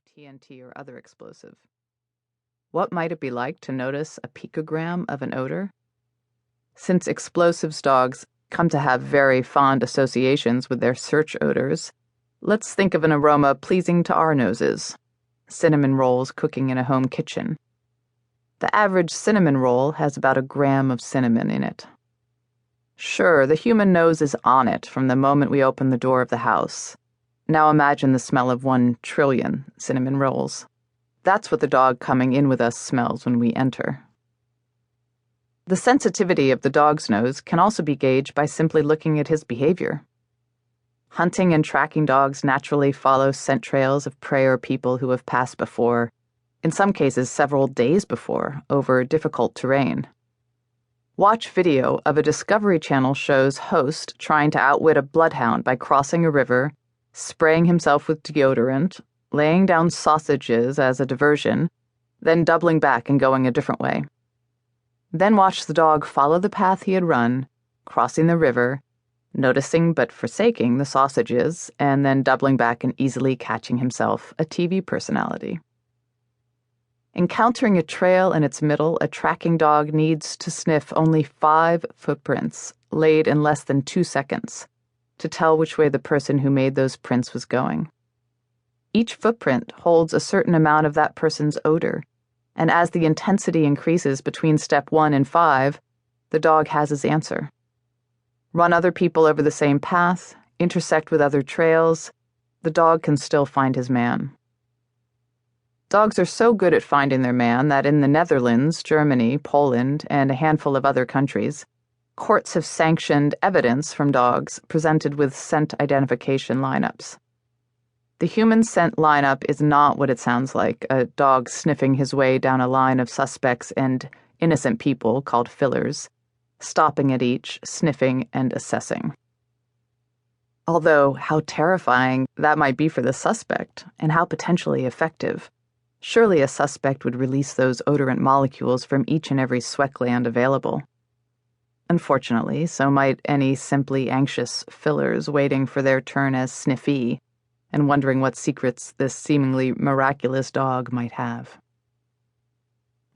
TNT or other explosive. What might it be like to notice a picogram of an odor? Since explosives dogs come to have very fond associations with their search odors, let's think of an aroma pleasing to our noses: cinnamon rolls cooking in a home kitchen. The average cinnamon roll has about a gram of cinnamon in it. Sure, the human nose is on it from the moment we open the door of the house. Now imagine the smell of 1 trillion cinnamon rolls. That's what the dog coming in with us smells when we enter. The sensitivity of the dog's nose can also be gauged by simply looking at his behavior. Hunting and tracking dogs naturally follow scent trails of prey or people who have passed before, in some cases several days before, over difficult terrain. Watch video of a Discovery Channel show's host trying to outwit a bloodhound by crossing a river, spraying himself with deodorant, laying down sausages as a diversion, then doubling back and going a different way. Then watch the dog follow the path he had run, crossing the river, noticing but forsaking the sausages, and then doubling back and easily catching himself a TV personality. Encountering a trail in its middle, a tracking dog needs to sniff only 5 footprints, laid in less than 2 seconds, to tell which way the person who made those prints was going. Each footprint holds a certain amount of that person's odor, and as the intensity increases between step 1 and 5, the dog has his answer. Run other people over the same path, intersect with other trails, the dog can still find his man. Dogs are so good at finding their man that in the Netherlands, Germany, Poland, and a handful of other countries, courts have sanctioned evidence from dogs presented with scent identification lineups. The human scent lineup is not what it sounds like, a dog sniffing his way down a line of suspects and innocent people called fillers, stopping at each, sniffing, and assessing. Although, how terrifying that might be for the suspect, and how potentially effective. Surely a suspect would release those odorant molecules from each and every sweat gland available. Unfortunately, so might any simply anxious fillers waiting for their turn as sniffee, and wondering what secrets this seemingly miraculous dog might have.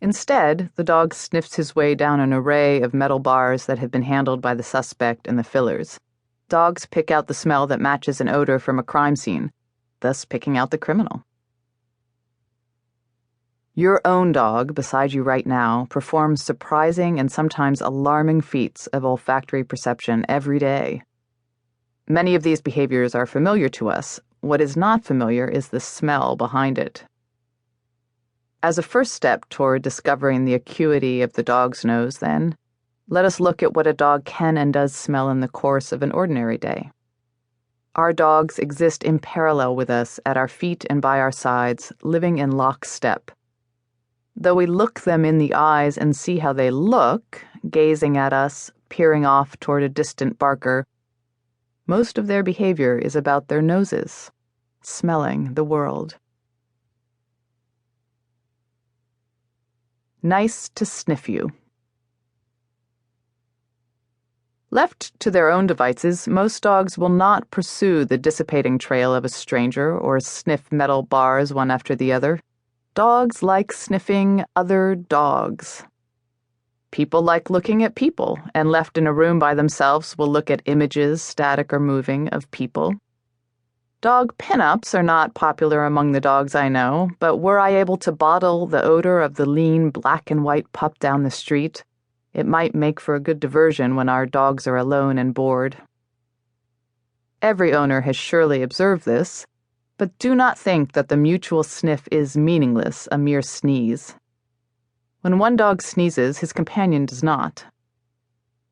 Instead, the dog sniffs his way down an array of metal bars that have been handled by the suspect and the fillers. Dogs pick out the smell that matches an odor from a crime scene, thus picking out the criminal. Your own dog, beside you right now, performs surprising and sometimes alarming feats of olfactory perception every day. Many of these behaviors are familiar to us. What is not familiar is the smell behind it. As a first step toward discovering the acuity of the dog's nose, then, let us look at what a dog can and does smell in the course of an ordinary day. Our dogs exist in parallel with us at our feet and by our sides, living in lockstep. Though we look them in the eyes and see how they look, gazing at us, peering off toward a distant barker, most of their behavior is about their noses, smelling the world. Nice to sniff you. Left to their own devices, most dogs will not pursue the dissipating trail of a stranger or sniff metal bars one after the other. Dogs like sniffing other dogs. People like looking at people, and left in a room by themselves will look at images, static or moving, of people. Dog pin-ups are not popular among the dogs I know, but were I able to bottle the odor of the lean black and white pup down the street, it might make for a good diversion when our dogs are alone and bored. Every owner has surely observed this, but do not think that the mutual sniff is meaningless, a mere sneeze. When one dog sneezes, his companion does not.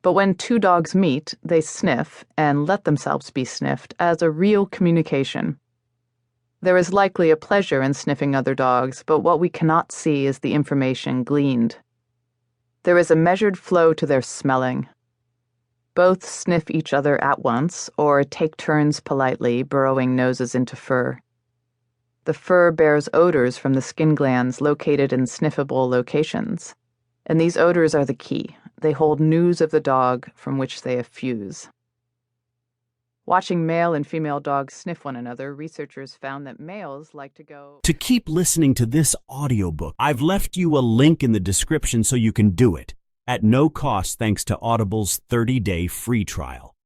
But when 2 dogs meet, they sniff, and let themselves be sniffed, as a real communication. There is likely a pleasure in sniffing other dogs, but what we cannot see is the information gleaned. There is a measured flow to their smelling. Both sniff each other at once, or take turns politely burrowing noses into fur. The fur bears odors from the skin glands located in sniffable locations, and these odors are the key. They hold news of the dog from which they effuse. Watching male and female dogs sniff one another, researchers found that males like to go. To keep listening to this audiobook, I've left you a link in the description so you can do it, at no cost thanks to Audible's 30-day free trial.